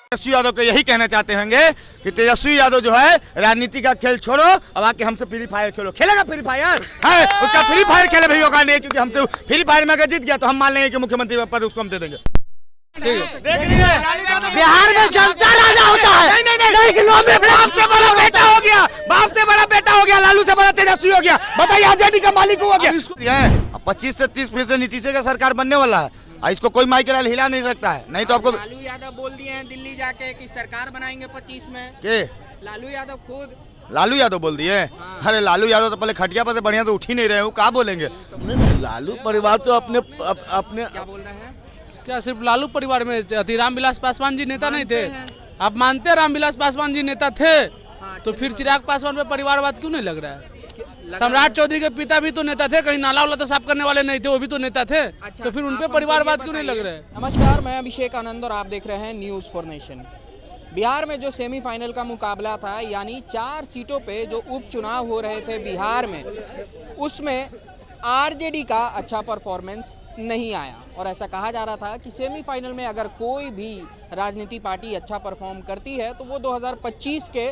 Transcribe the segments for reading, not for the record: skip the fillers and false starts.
तेजस्वी यादव को यही कहना चाहते होंगे कि तेजस्वी यादव जो है राजनीति का खेल छोड़ो, अब आके हमसे फ्री फायर खेलो। खेलेगा फ्री फायर है, उसका फ्री फायर खेले भी होगा नहीं, क्योंकि हमसे फ्री फायर में अगर जीत गया तो हम मान लेंगे कि मुख्यमंत्री पद उसको हम दे देंगे। देख लीजिए बिहार में जनता राजा होता है। नहीं, बाप से बड़ा बेटा हो गया, बाप से बड़ा बेटा हो गया, लालू से बड़ा तेजस्वी हो गया। बताइए आजादी का मालिक हो गया। 25 से 30% नीतीश का सरकार बनने वाला है, इसको कोई माई के लाल हिला नहीं सकता है। नहीं तो आपको लालू यादव बोल दिए हैं दिल्ली जाके कि सरकार बनाएंगे 25 में। के लालू यादव खुद लालू यादव बोल दिए। अरे लालू यादव तो पहले खटिया पर से बढ़िया तो उठ ही नहीं रहे हो, कहाँ बोलेंगे। लालू परिवार तो अपने क्या बोल रहे हैं? क्या सिर्फ लालू परिवार में रामविलास पासवान जी नेता नहीं थे? आप मानते हैं रामविलास पासवान जी नेता थे? तो फिर चिराग पासवान पे परिवारवाद क्यों नहीं लग रहा है? सम्राट चौधरी के पिता भी तो नेता थे, कहीं नाला वाला तो साफ करने वाले नहीं थे, वो भी तो नेता थे। तो फिर उनपे परिवारवाद क्यों नहीं लग रहा है? नमस्कार, मैं अभिषेक आनंद और आप देख रहे हैं न्यूज़ फॉर नेशन। बिहार में जो सेमीफाइनल का मुकाबला था, यानी 4 सीटों पे जो उपचुनाव हो रहे थे बिहार में, उसमें आरजेडी का अच्छा परफॉर्मेंस नहीं आया। और ऐसा कहा जा रहा था कि सेमीफाइनल में अगर कोई भी राजनीति पार्टी अच्छा परफॉर्म करती है तो वो 2025 के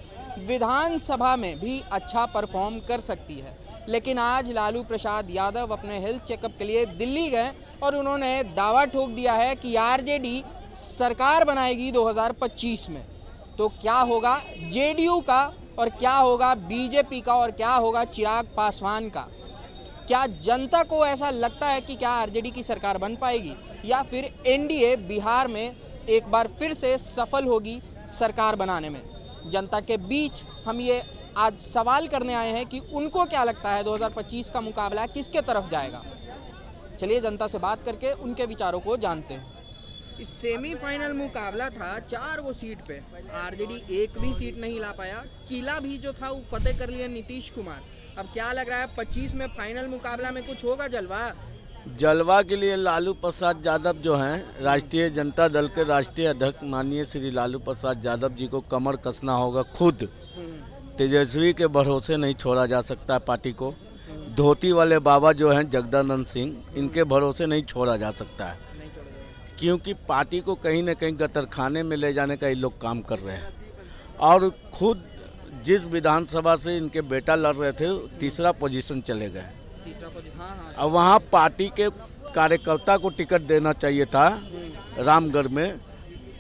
विधानसभा में भी अच्छा परफॉर्म कर सकती है। लेकिन आज लालू प्रसाद यादव अपने हेल्थ चेकअप के लिए दिल्ली गए और उन्होंने दावा ठोक दिया है कि आरजेडी सरकार बनाएगी 2025 में। तो क्या होगा जेडीयू का, और क्या होगा बीजेपी का, और क्या होगा चिराग पासवान का? क्या जनता को ऐसा लगता है कि क्या आरजेडी की सरकार बन पाएगी, या फिर एनडीए बिहार में एक बार फिर से सफल होगी सरकार बनाने में? जनता के बीच हम ये आज सवाल करने आए हैं कि उनको क्या लगता है 2025 का मुकाबला किसके तरफ जाएगा। चलिए जनता से बात करके उनके विचारों को जानते हैं। इस सेमीफाइनल मुकाबला था 4 वो सीट पे, आरजेडी एक भी सीट नहीं ला पाया। किला भी जो था वो फतेह कर लिए नीतीश कुमार। अब क्या लग रहा है 25 में फाइनल मुकाबला में कुछ होगा जलवा के लिए लालू प्रसाद यादव जो हैं, राष्ट्रीय जनता दल के राष्ट्रीय अध्यक्ष माननीय श्री लालू प्रसाद यादव जी को कमर कसना होगा खुद। तेजस्वी के भरोसे नहीं छोड़ा जा सकता पार्टी को। धोती वाले बाबा जो हैं जगदानंद सिंह, इनके भरोसे नहीं छोड़ा जा सकता है, क्योंकि पार्टी को कहीं न कहीं गतरखाने में ले जाने का ये लोग काम कर रहे हैं। और खुद जिस विधानसभा से इनके बेटा लड़ रहे थे, तीसरा पोजीशन चले गए। अब वहाँ पार्टी के कार्यकर्ता को टिकट देना चाहिए था रामगढ़ में,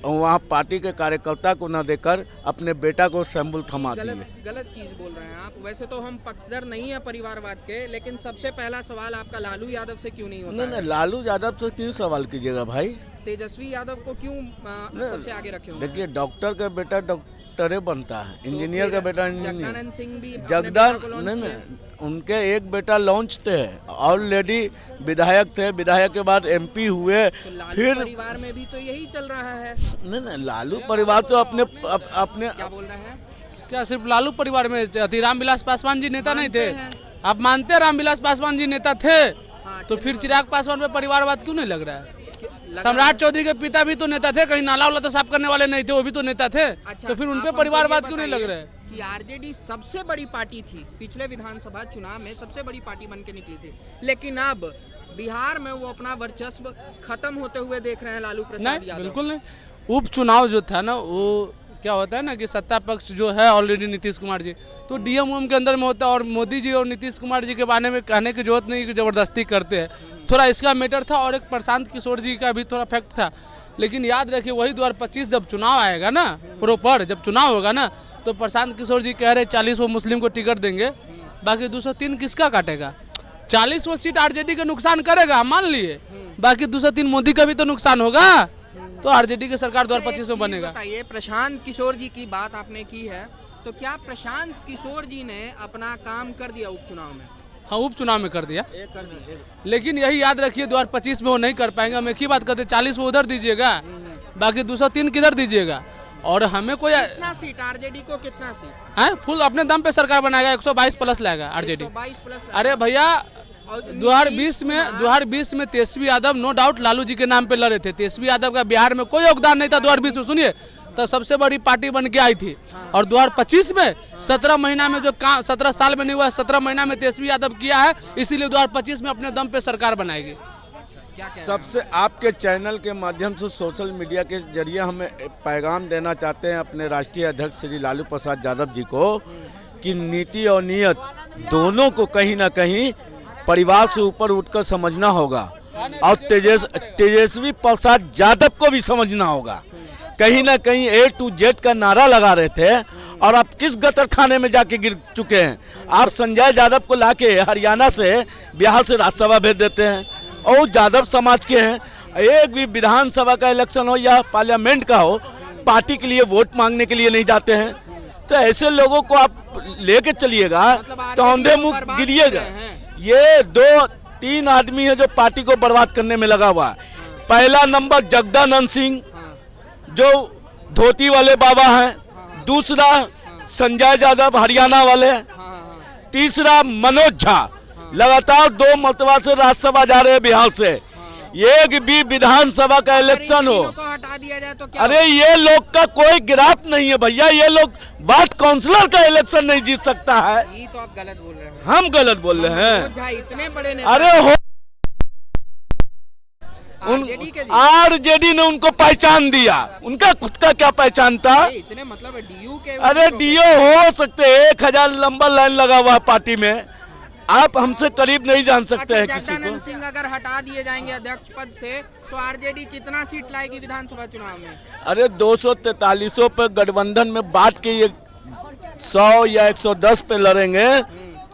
और वहाँ पार्टी के कार्यकर्ता को न देकर अपने बेटा को शंबुल थमा दिए। गलत चीज बोल रहे हैं आप। वैसे तो हम पक्षधर नहीं है परिवारवाद के, लेकिन सबसे पहला सवाल आपका लालू यादव से क्यों नहीं होता? नहीं, लालू यादव से क्यों सवाल कीजिएगा भाई? तेजस्वी यादव को क्यों सबसे आगे रखे हुए? देखिए, डॉक्टर का बेटा डॉक्टरे बनता है, इंजीनियर का बेटा इंजीनियर। जगदानंद सिंह भी नहीं, उनके एक बेटा लॉन्च थे, ऑलरेडी विधायक थे, विधायक के बाद एमपी हुए। तो फिर परिवार में भी तो यही चल रहा है। नहीं, लालू परिवार तो अपने क्या बोल रहे हैं? क्या सिर्फ लालू परिवार में रामविलास पासवान जी नेता नहीं थे? आप मानते हैं रामविलास पासवान जी नेता थे? तो फिर चिराग पासवान पे परिवारवाद क्यों नहीं लग रहा है? सम्राट चौधरी के पिता भी तो नेता थे, कहीं नाला वाला तो साफ करने वाले नहीं थे, वो भी तो नेता थे। तो फिर उनपे परिवारवाद क्यों नहीं लग रहा है? कि आरजेडी सबसे बड़ी पार्टी थी, पिछले विधानसभा चुनाव में सबसे बड़ी पार्टी बन के निकली थी, लेकिन अब बिहार में वो अपना वर्चस्व खत्म होते हुए देख रहे हैं लालू प्रसाद यादव। बिल्कुल नहीं। उपचुनाव जो था ना, वो क्या होता है ना कि सत्ता पक्ष जो है ऑलरेडी नीतीश कुमार जी, तो डीएम के अंदर में होता है, और मोदी जी और नीतीश कुमार जी के बारे में कहने की जरूरत नहीं कि जबरदस्ती करते हैं। थोड़ा इसका मैटर था, और एक प्रशांत किशोर जी का भी थोड़ा फैक्ट था। लेकिन याद रखिए, वही 2025 जब चुनाव आएगा ना, प्रॉपर जब चुनाव होगा ना, तो प्रशांत किशोर जी कह रहे 40 वो मुस्लिम को टिकट देंगे, बाकी 203 किसका काटेगा? 40वां सीट आरजेडी का नुकसान करेगा, मान लिए, बाकी 203 मोदी का भी तो नुकसान होगा। तो आरजेडी की सरकार 2025 में बनेगा। बताइए, प्रशांत किशोर जी की बात आपने की है, तो क्या प्रशांत किशोर जी ने अपना काम कर दिया उपचुनाव में? हाँ, उपचुनाव में कर दिया। लेकिन यही याद रखिए 2025 में वो नहीं कर पाएंगे। हम एक ही बात करते, 40 वो उधर दीजिएगा, बाकी 203 किधर दीजिएगा। और हमें कोई कितना सीट आरजेडी को, कितना सीट है फुल अपने दम पे सरकार बनाएगा, 122 प्लस लाएगा आरजेडी। 122 प्लस। अरे भैया, 2020 में तेजस्वी यादव नो डाउट लालू जी के नाम पे लड़े थे। तेजस्वी यादव का बिहार में कोई योगदान नहीं था 2020 में। सुनिए, तो सबसे बड़ी पार्टी बन के आई थी, और 2025 में 17 महीना में जो काम 17 साल में नहीं हुआ, 17 महीना में तेजस्वी यादव किया है, इसीलिए 2025 में अपने दम पे सरकार बनाएगी। क्या कहना है? सबसे आपके चैनल के माध्यम से सोशल मीडिया के जरिए हमें पैगाम देना चाहते हैं अपने राष्ट्रीय अध्यक्ष श्री लालू प्रसाद यादव जी को कि नीति और नियत दोनों को कहीं ना कहीं परिवार से ऊपर उठकर समझना होगा और तेजस्वी प्रसाद यादव को भी समझना होगा। कहीं ना कहीं A to Z का नारा लगा रहे थे और आप किस गतर खाने में जाके गिर चुके हैं। आप संजय यादव को लाके हरियाणा से बिहार से राज्यसभा भेज देते हैं और वो यादव समाज के हैं। एक भी विधानसभा का इलेक्शन हो या पार्लियामेंट का हो, पार्टी के लिए वोट मांगने के लिए नहीं जाते हैं। तो ऐसे लोगों को आप लेके चलिएगा तो औंधे मुंह गिरिएगा। ये 2-3 आदमी है जो पार्टी को बर्बाद करने में लगा हुआ है। पहला नंबर जगदानंद सिंह जो धोती वाले बाबा हैं, दूसरा संजय यादव हरियाणा वाले, तीसरा मनोज झा लगातार 2 मरतबा से राज्यसभा जा रहे हैं बिहार से। एक भी विधानसभा का इलेक्शन हो, हटा दिया जाए तो क्या? अरे ये लोग का कोई गिराफ नहीं है भैया। ये लोग वार्ड काउंसलर का इलेक्शन नहीं जीत सकता है। ये तो आप गलत बोल रहे हैं। हम गलत बोल रहे हैं? मनोज झा इतने बड़े नेता, अरे हो आरजेडी के जी। आरजेडी ने उनको पहचान दिया, उनका खुद का क्या पहचान था? इतने मतलब डीयू के, अरे डीओ हो सकते 1000 लंबा लाइन लगा हुआ है पार्टी में। आप हमसे करीब नहीं जान सकते हैं किसी को। जगदानंद सिंह अगर हटा दिए जाएंगे अध्यक्ष पद से तो आरजेडी कितना सीट लाएगी विधानसभा चुनाव में? अरे 243 पे गठबंधन में बांट के ये 100 या 110 पे लड़ेंगे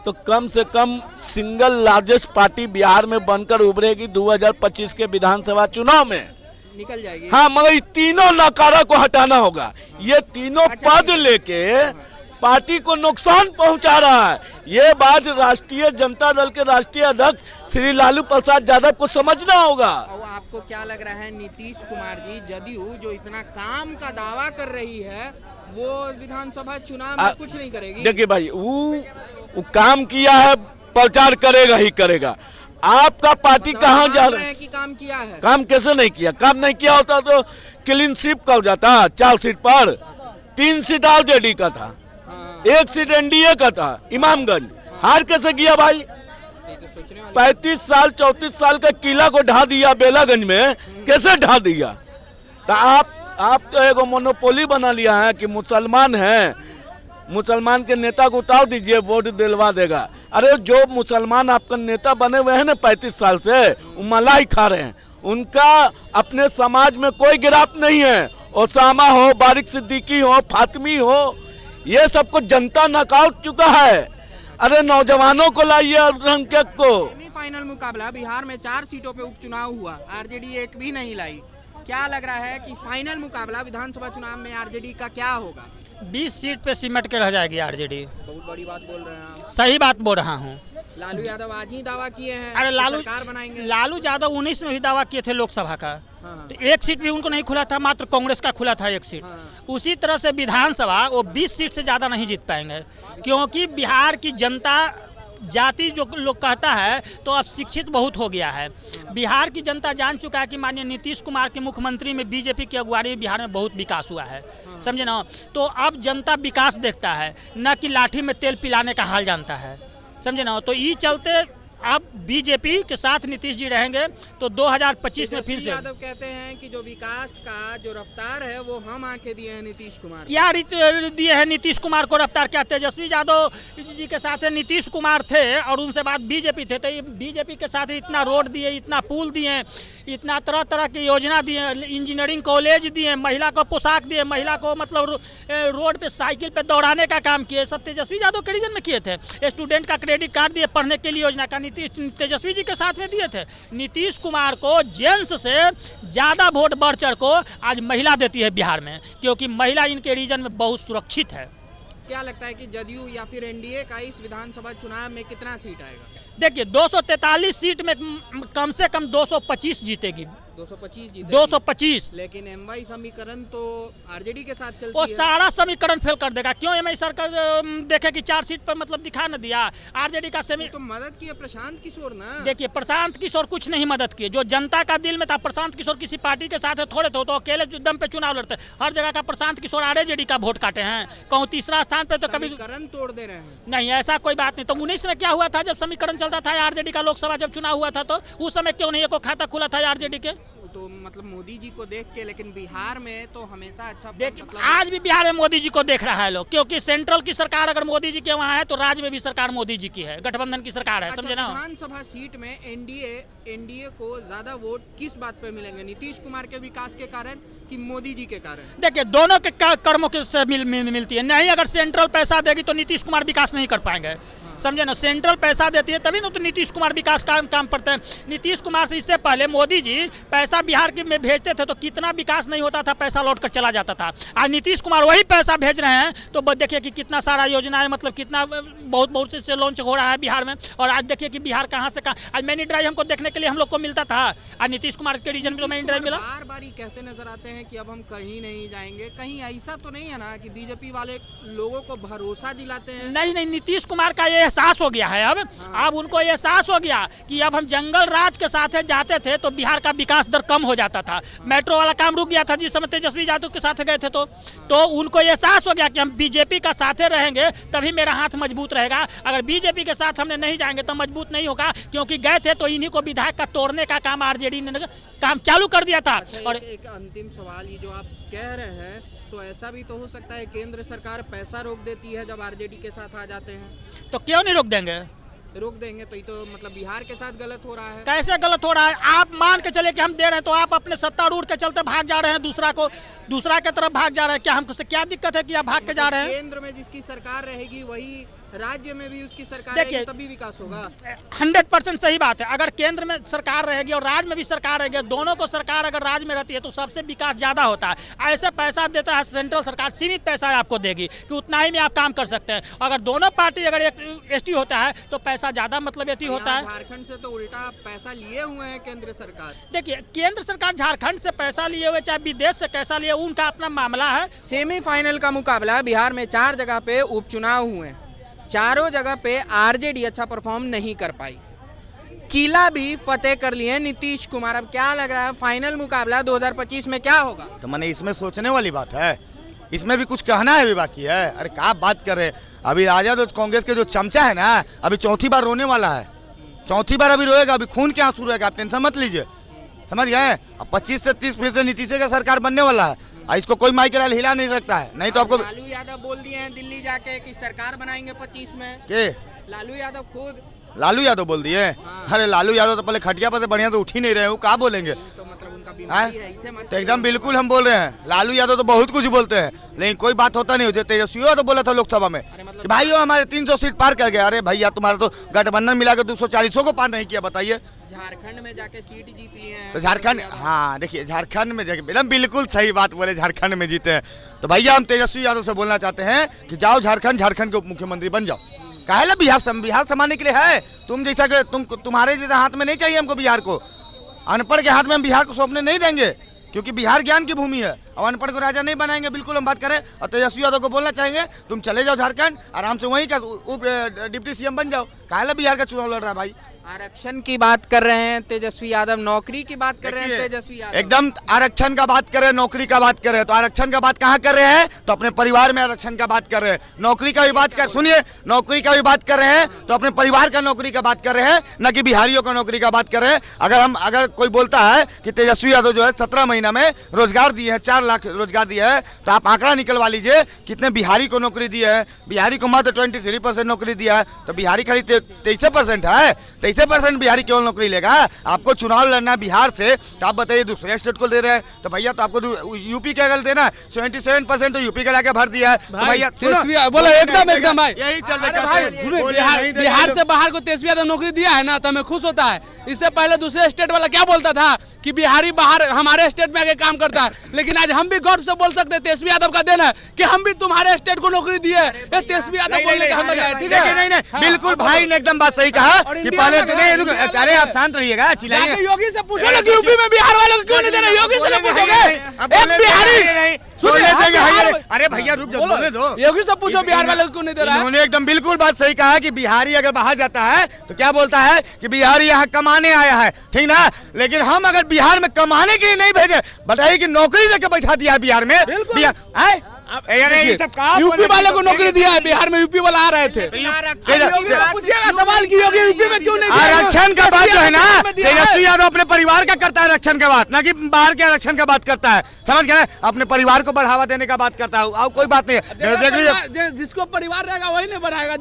तो कम से कम सिंगल लार्जेस्ट पार्टी बिहार में बनकर उभरेगी 2025 के विधानसभा चुनाव में। निकल जाएगी। हाँ, मगर तीनों नकारा को हटाना होगा। ये तीनों पद लेके पार्टी को नुकसान पहुंचा रहा है। ये बात राष्ट्रीय जनता दल के राष्ट्रीय अध्यक्ष श्री लालू प्रसाद यादव को समझना होगा। और आपको क्या लग रहा है नीतीश कुमार जी, जदयू जो इतना काम का दावा कर रही है, वो विधानसभा चुनाव में कुछ नहीं करेगी? देखिए भाई, वो काम किया है, प्रचार करेगा ही करेगा। आपका पार्टी कहाँ जा रहा है? कि काम किया है? काम कैसे नहीं किया? काम नहीं किया होता तो क्लीन स्वीप कर जाता। 4 सीट पर 3 सीट आरजेडी का था, 1 सीट एनडीए का था इमामगंज। हार कैसे किया भाई? 35 साल 34 साल का किला को ढा दिया बेलागंज में, कैसे ढा दिया? तो आप तो एक मोनोपोली बना लिया है कि मुसलमान हैं, मुसलमान के नेता को उतार दीजिए, वोट दिलवा देगा। अरे जो मुसलमान आपका नेता बने हुए हैं ना 35 साल से, वो मलाई खा रहे हैं। उनका अपने समाज में कोई गिराव नहीं है। ओसामा हो, बारिक सिद्दीकी हो, फातिमी हो, ये सबको जनता नकार चुका है। अरे नौजवानों को लाइए अल्पसंख्यक को। सेमीफाइनल मुकाबला बिहार में 4 सीटों पे उपचुनाव हुआ, आरजेडी एक भी नहीं लाई। क्या लग रहा है कि फाइनल मुकाबला विधानसभा चुनाव में आरजेडी का क्या होगा? 20 सीट पे सिमट के रह जाएगी आरजेडी। बहुत बड़ी बात बोल रहे हैं आप। सही बात बोल रहा हूँ। लालू यादव आज ही दावा किए हैं अरे कि सरकार बनाएंगे। लालू यादव 19 में भी दावा किए थे लोकसभा का। हाँ। तो 1 सीट भी उनको नहीं खुला था, मात्र कांग्रेस का खुला था 1 सीट। हाँ। उसी तरह से विधानसभा वो 20 सीट से ज़्यादा नहीं जीत पाएंगे, क्योंकि बिहार की जनता जाति जो लोग कहता है तो अब शिक्षित बहुत हो गया है। बिहार की जनता जान चुका है कि माननीय नीतीश कुमार के मुख्यमंत्री में बीजेपी की अगुवाई में बिहार में बहुत विकास हुआ है, समझे ना। तो अब जनता विकास देखता है, न कि लाठी में तेल पिलाने का हाल जानता है, समझे ना। तो ये चलते अब बीजेपी के साथ नीतीश जी रहेंगे तो 2025 में फिर से। यादव कहते हैं कि जो विकास का जो रफ्तार है वो हम आके दिए हैं नीतीश कुमार। क्या दिए हैं नीतीश कुमार को रफ्तार? क्या तेजस्वी यादव जी के साथ नीतीश कुमार थे और उनसे बाद बीजेपी थे, तो ये बीजेपी के साथ इतना रोड दिए, इतना पुल दिए, इतना तरह तरह की योजना दिए, इंजीनियरिंग कॉलेज दिए, महिला को पोशाक दिए, महिला को मतलब रोड पे साइकिल पे दौड़ाने का काम किए, सब तेजस्वी यादव के रीजन में किए थे। स्टूडेंट का क्रेडिट कार्ड दिए, पढ़ने के लिए योजना का तेजस्वी जी के साथ में दिए थे। नीतीश कुमार को जेंट्स से ज़्यादा वोट बढ़ चढ़ को आज महिला देती है बिहार में, क्योंकि महिला इनके रीजन में बहुत सुरक्षित है। क्या लगता है कि जदयू या फिर एनडीए का इस विधानसभा चुनाव में कितना सीट आएगा? देखिए 243 सीट में कम से कम 225 जीतेगी 225 जीते 225। लेकिन एमवाई समीकरण तो आरजेडी के साथ चलती वो है। सारा समीकरण फेल कर देगा। क्यों एमआई सरकार देखे कि 4 सीट पर मतलब दिखा न दिया आरजेडी का सेमी। तो मदद किए प्रशांत किशोर ना। देखिए प्रशांत किशोर कुछ नहीं मदद किए, जो जनता का दिल में था। प्रशांत किशोर किसी पार्टी के साथ थोड़े थे, तो अकेले दम पे चुनाव लड़ते। हर जगह का प्रशांत किशोर आरजेडी का वोट काटे हैं, कहूँ तीसरा स्थान पे तो कभी समीकरण तोड़ दे रहे हैं। नहीं, ऐसा कोई बात नहीं। तो 19 में क्या हुआ था जब समीकरण चलता था आरजेडी का, लोकसभा जब चुनाव हुआ था, तो उस समय क्यों नहीं को खाता खुला था आरजेडी के। तो मतलब मोदी जी को देख के, लेकिन बिहार में तो हमेशा अच्छा देखिए मतलब आज भी बिहार में मोदी जी को देख रहा है लोग, क्योंकि सेंट्रल की सरकार अगर मोदी जी के वहाँ है तो राज्य में भी सरकार मोदी जी की है, गठबंधन की सरकार है। अच्छा, समझे ना। विधानसभा सीट में एनडीए को ज्यादा वोट किस बात पे मिलेंगे? नीतीश कुमार के विकास के कारण कि मोदी जी के कारण? देखिए दोनों के कर्मों के से मिलती है। नहीं अगर सेंट्रल पैसा देगी तो नीतीश कुमार विकास नहीं कर पाएंगे। समझे ना, सेंट्रल पैसा देती है तभी ना तो नीतीश कुमार विकास काम करते हैं। नीतीश कुमार से इससे पहले मोदी जी पैसा बिहार के में भेजते थे तो कितना विकास नहीं होता था, पैसा लौट कर चला जाता था। आज नीतीश कुमार वही पैसा भेज रहे हैं तो देखिए कि कितना सारा योजनाएं, मतलब कितना बहुत से लॉन्च हो रहा है बिहार में। और आज देखिए कि बिहार कहाँ से कहाँ, आज मैनी ड्राइव हमको देखने के लिए हम लोग को मिलता था, आज नीतीश कुमार के रीजन में मैनी ड्राइव मिला। बार बार ही कहते नजर आते हैं कि अब हम कहीं नहीं जाएंगे। कहीं ऐसा तो नहीं है ना कि बीजेपी वाले लोगों को भरोसा दिलाते हैं? नहीं, नीतीश कुमार का ये एहसास हो गया है अब उनको एहसास हो गया कि अब हम जंगल राज के साथ जाते थे तो बिहार का विकास दर कम हो जाता था। मेट्रो वाला काम रुक गया था जिस समय तेजस्वी यादव के साथ गए थे, तो उनको एहसास हो गया कि हम बीजेपी का साथे रहेंगे तभी मेरा हाथ मजबूत रहेगा। अगर बीजेपी के साथ हमने नहीं जाएंगे तो मजबूत नहीं होगा, क्योंकि गए थे तो इन्हीं को विधायक का तोड़ने का काम आरजेडी ने काम चालू कर दिया था। अच्छा, और एक अंतिम सवाल, ये जो आप कह रहे हैं तो ऐसा भी तो हो सकता है केंद्र सरकार पैसा रोक देती है जब आरजेडी के साथ आ जाते हैं? तो क्यों नहीं रोक देंगे? रोक देंगे तो ये तो मतलब बिहार के साथ गलत हो रहा है। कैसे गलत हो रहा है? आप मान के चले कि हम दे रहे हैं तो आप अपने सत्तारूढ़ के चलते भाग जा रहे हैं, दूसरा के तरफ भाग जा रहे हैं। क्या हमको क्या दिक्कत है कि आप भाग के जा रहे हैं? केंद्र में जिसकी सरकार रहेगी वही राज्य में भी उसकी सरकार देखिए, रहेगी तभी विकास होगा। 100% सही बात है। अगर केंद्र में सरकार रहेगी और राज्य में भी सरकार रहेगी, दोनों को सरकार अगर राज्य में रहती है तो सबसे विकास ज्यादा होता है। ऐसे पैसा देता है सेंट्रल सरकार, सीमित पैसा आपको देगी कि उतना ही में आप काम कर सकते हैं। अगर दोनों पार्टी अगर एक एसटी होता है तो पैसा ज्यादा मतलब एती होता है। झारखंड से तो उल्टा पैसा लिए हुए हैं केंद्र सरकार। देखिए केंद्र सरकार झारखंड से पैसा लिए हुए चाहे विदेश से पैसा लिए, उनका अपना मामला है। सेमीफाइनल का मुकाबला बिहार में 4 जगह पे उपचुनाव हुए, चारों जगह पे आरजेडी अच्छा परफॉर्म नहीं कर पाई, किला भी फतेह कर लिए नीतीश कुमार। अब क्या लग रहा है फाइनल मुकाबला 2025 में क्या होगा? तो मैंने इसमें सोचने वाली बात है, इसमें भी कुछ कहना है, भी बाकी है। अरे क्या बात कर रहे हैं, अभी राजा तो कांग्रेस के जो चमचा है ना, अभी चौथी बार रोने वाला है, चौथी बार अभी रोएगा, अभी खून के आंसू रहेगा, आप टेंशन मत लीजिए, समझ गए। अब 25 से 30% नीतीश का सरकार बनने वाला है, इसको कोई माई के लाल हिला नहीं सकता है। नहीं तो आपको लालू यादव बोल दिए हैं दिल्ली जाके कि सरकार बनाएंगे 25 में। के लालू यादव खुद लालू यादव बोल दिए? अरे लालू यादव तो पहले खटिया पर से बढ़िया तो उठ ही नहीं रहे हो, क्या बोलेंगे? तो मतलब उनका बीमारी है, इसे मत तो एकदम बिल्कुल हम बोल रहे हैं, लालू यादव तो बहुत कुछ बोलते हैं लेकिन कोई बात होता नहीं होती। तेजस्वी तो बोला था लोकसभा में कि भाई हमारे 300 सीट पार कर गए। अरे भैया तुम्हारा तो गठबंधन मिला के 240 को पार नहीं किया, बताइए। झारखंड में जाके सीट जीत लिए हैं तो झारखंड, हाँ देखिए झारखंड में जाके एकदम बिल्कुल सही बात बोले, झारखंड में जीते हैं। तो भैया हम तेजस्वी यादव से बोलना चाहते हैं कि जाओ झारखंड के उप मुख्यमंत्री बन जाओ। काहे बिहार संभालने के लिए है, तुम जैसा कि तुम्हारे जैसा हाथ में नहीं चाहिए हमको बिहार को। अनपढ़ के हाथ में हम बिहार को सौंपने नहीं देंगे, क्योंकि बिहार ज्ञान की भूमि है। अब अनपढ़ को राजा नहीं बनाएंगे, बिल्कुल हम बात करें। और तेजस्वी यादव को बोलना चाहेंगे तुम चले जाओ झारखंड, आराम से वहीं का डिप्टी सीएम बन जाओ। काहे बिहार का चुनाव लड़ रहा है भाई? आरक्षण की बात कर रहे हैं तेजस्वी यादव, नौकरी की बात कर रहे हैं तेजस्वी यादव। एकदम आरक्षण का बात कर रहे हैं, नौकरी का बात कर रहे हैं। तो आरक्षण का बात कहाँ कर रहे हैं? तो अपने परिवार में आरक्षण का बात कर रहे हैं। नौकरी का भी बात कर, सुनिए, नौकरी का भी बात कर रहे हैं तो अपने परिवार का नौकरी का बात कर रहे हैं, न कि बिहारियों का नौकरी का बात कर रहे हैं। अगर कोई बोलता है कि तेजस्वी यादव जो है 17 महीना में रोजगार दिए हैं, 4 लाख रोजगार दिया है, तो आप आंकड़ा निकलवा लीजिए कितने बिहारी को नौकरी दी है। बिहारी को मात्र 23% नौकरी दिया है, तो बिहारी खाली 23% है। 23% बिहारी केवल नौकरी लेगा। आपको चुनाव लड़ना है बिहार से, तो आप बताइए दूसरे स्टेट को दे रहे हैं, तो भैया तो आपको यूपी का अगर देना 77% तो यूपी का लाके भर दिया है। तो भैया बोलो एकदम भाई, यही चल रहा है। बिहार से बाहर को तेजस्वी यादव नौकरी दिया है ना, तो हमें खुश होता है। इससे पहले दूसरे स्टेट वाला क्या बोलता था कि बिहारी बाहर, हमारे स्टेट स्टेट में आके काम करता है, लेकिन आज हम भी गौरव से बोल सकते हैं तेजस्वी यादव का देना है कि हम भी तुम्हारे स्टेट को नौकरी दी है। ये तेजस्वी यादव बोलने का हम है, ठीक है? नहीं, बिल्कुल भाई ने एकदम बात सही कहा कि पहले तो नहीं, अरे आप शांत रहिएगा, चिल्लाइए। योगी से पूछो ना कि यूपी में बिहार वालों को क्यों नहीं दे रहे, योगी से पूछोगे? एक बिहारी अरे भैया रुक जाओ, बोलने दो। योगी से पूछो बिहार वालों को क्यों नहीं दे रहा है? उन्होंने एकदम बिल्कुल बात सही कहा कि बिहारी अगर बाहर जाता है तो क्या बोलता है कि बिहारी यहाँ कमाने आया है, ठीक ना? लेकिन हम अगर बिहार में कमाने के लिए नहीं भेजे, बताइए कि नौकरी देकर बैठा दिया है बिहार में। यूपी वाले को नौकरी दिया है, बिहार में यूपी वाला आ रहे थे। पूछिएगा सवाल की योगी यूपी में क्यों नहीं? आरक्षण का बात जो है ना, तेजस्वी यादव अपने परिवार का करता है आरक्षण का बात, ना कि बाहर के आरक्षण का बात करता है, समझ गए? अपने परिवार को बढ़ावा देने का बात करता है, और कोई बात नहीं है। देख लीजिए, जिसको परिवार रहेगा वही नहीं बढ़ाएगा,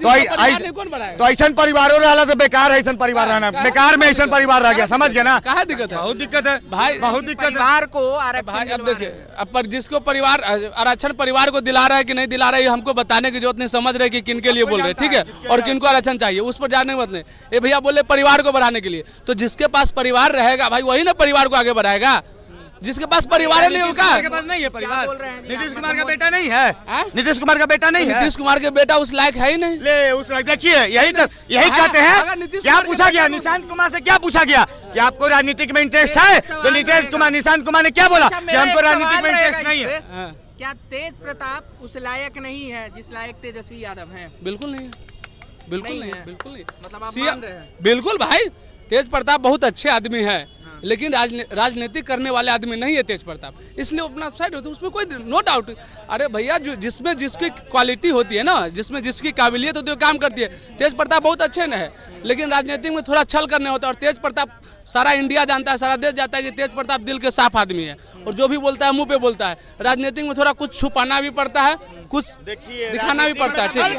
तो ऐसा परिवारों रहा तो बेकार है, ऐसा परिवार रहना बेकार में ऐसा परिवार रह गया, समझ गए ना? कहाँ दिक्कत है? बहुत दिक्कत है भाई, बहुत दिक्कत है। परिवार को भाई अब देखिए, अब पर जिसको परिवार आरक्षण परिवार को दिला रहा है कि नहीं दिला रहा है, हमको बताने की जरूरत नहीं, समझ रहे कि किन के लिए बोल रहे हैं, ठीक है? और किनको आरक्षण चाहिए उस पर जाने मत लें। ये भैया बोले परिवार को बढ़ाने के लिए, तो जिसके पास परिवार रहेगा भाई वही ना परिवार को आगे बढ़ाएगा। जिसके पास परिवार नहीं होगा, के पास नहीं है परिवार। नीतीश कुमार का बेटा नहीं है, नीतीश कुमार का बेटा नहीं है, नीतीश कुमार के बेटा उस लायक है ही नहीं। ले उस देखिए, यही कहते हैं। क्या पूछा गया निशांत कुमार से, क्या पूछा गया कि आपको राजनीतिक में इंटरेस्ट है? तो निशांत कुमार ने क्या बोला कि हमको राजनीतिक में इंटरेस्ट नहीं है। क्या तेज प्रताप उस लायक नहीं है जिस लायक तेजस्वी यादव हैं? बिल्कुल नहीं है, बिल्कुल नहीं है, बिल्कुल नहीं। मतलब आप मान रहे हैं? बिल्कुल भाई, तेज प्रताप बहुत अच्छे आदमी है, लेकिन राजनीति करने वाले आदमी नहीं है तेज प्रताप, इसलिए अपना साइड होता है, उसमें कोई नो डाउट। अरे भैया जो जिसमें जिसकी क्वालिटी होती है ना, जिसमें जिसकी काबिलियत होती है वो काम करती है। तेज प्रताप बहुत अच्छे न है, लेकिन राजनीति में थोड़ा छल करने होता है। और तेज प्रताप सारा इंडिया जानता है, सारा देश जानता है कि तेज प्रताप दिल के साफ आदमी है, और जो भी बोलता है मुंह पे बोलता है। राजनीति में थोड़ा कुछ छुपाना भी पड़ता है, कुछ दिखाना भी पड़ता है, ठीक है?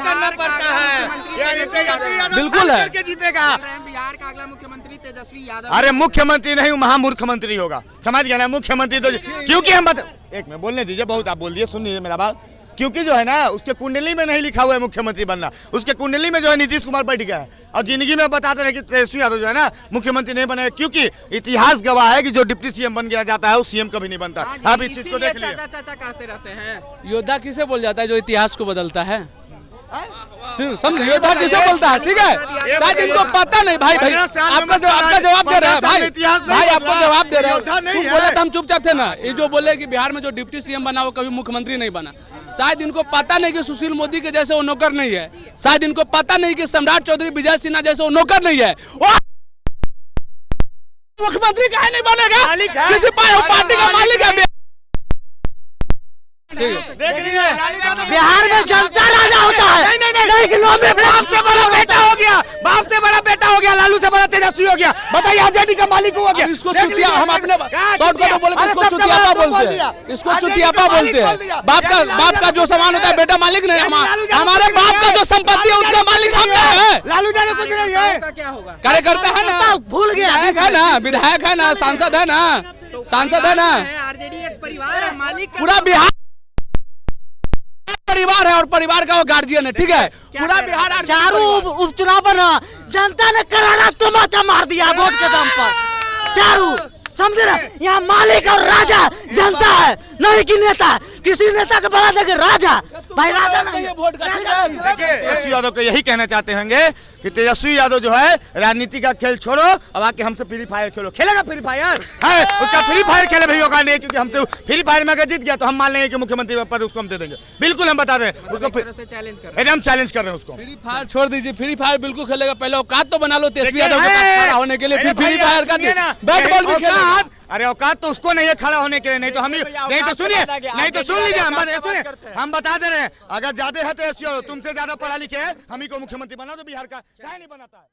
बिल्कुल है। जीतेगा बिहार का अगला मुख्यमंत्री तेजस्वी यादव। अरे मुख्यमंत्री नहीं, महामुख्यमंत्री होगा, समझ गया ना? मुख्यमंत्री तो क्योंकि हम एक में बोलने दीजिए, बहुत आप बोल दिए, सुनिए मेरा बात। क्योंकि जो है ना, उसके कुंडली में नहीं लिखा हुआ है मुख्यमंत्री बनना, उसके कुंडली में जो है नीतीश कुमार बैठ गया है, और जिंदगी में बताते रहे कि तेजस्वी यादव जो है ना मुख्यमंत्री नहीं बनेगा, क्योंकि इतिहास गवाह है कि जो डिप्टी सीएम बन गया जाता है वो सीएम कभी नहीं बनता। आप इस चीज को देख लीजिए। चाचा कहते रहते हैं, योद्धा किसे बोल जाता है जो इतिहास को बदलता है? समझ, योद्धा किसे बोलता है, ठीक है? शायद इनको पता नहीं। भाई आपका जवाब दे रहे हैं, भाई आपको जवाब दे रहे हैं। बोले तो हम चुपचाप थे ना। ये जो बोले कि बिहार में जो डिप्टी सीएम बना वो कभी मुख्यमंत्री नहीं बना, शायद इनको पता नहीं कि सुशील मोदी के जैसे वो नौकर नहीं है, शायद इनको पता नहीं कि सम्राट चौधरी विजय सिन्हा जैसे वो नौकर नहीं है। मुख्यमंत्री काहे नहीं बनेगा? किसी पार्टी का मालिक है। देख लीजिए, बिहार में जनता राजा होता है। नहीं, बाप से बड़ा बेटा हो गया, बाप से बड़ा बेटा हो गया, लालू से बड़ा तेजस्वी हो गया। बताइए आजादी का मालिक हो गया। इसको चुतिया, हम अपने शॉर्टकट में बोले इसको चुतियापा बोलते हैं, इसको चुतियापा बोलते हैं। बाप का जो सामान होता है बेटा मालिक नहीं, हमारे बाप का जो संपत्ति है उसका मालिक हम हैं। लालू जाने कुछ नहीं है, क्या होगा? कार्यकर्ता है ना, भूल गया, है ना, विधायक है ना, सांसद है ना, सांसद है ना। आरजेडी एक परिवार है, मालिक पूरा बिहार परिवार है, और परिवार का वो गार्जियन है, ठीक है? पूरा बिहार चारों उपचुनाव पर जनता ने करारा तमाचा मार दिया वोट के दम पर। चारों समझे ना, यहाँ मालिक और राजा जनता है, नहीं कि नेता। किसी नेता के बड़ा देखे राजा, भाई राजा नहीं है। तेजस्वी यादव को यही कहना चाहते होंगे कि तेजस्वी यादव जो है राजनीति का खेल छोड़ो, अब आके हमसे फ्री फायर खेलो। खेलेगा फ्री फायर है, उसका फ्री फायर खेले भाई होगा नहीं, क्योंकि हमसे फ्री फायर में अगर जीत गया तो हम मान लेंगे कि मुख्यमंत्री पद उसको हम दे देंगे। बिल्कुल हम बता दें उसको, एकदम चैलेंज कर रहे हैं उसको। फ्री फायर छोड़ दीजिए, फ्री फायर बिल्कुल खेलेगा। पहले औकात तो बना लो तेजस्वी यादव के पास खड़ा होने के लिए, फिर फ्री फायर का बैट बॉल भी खेलेगा। अरे औकात तो उसको नहीं है खड़ा होने के लिए, नहीं तो हम नहीं तो सुनिए, नहीं तो सुन लीजिए, हम बता दे रहे हैं, अगर ज्यादा है तो तुमसे ज्यादा पढ़ा लिखे है, हम ही को मुख्यमंत्री बना दो बिहार का, क्या नहीं बनाता है।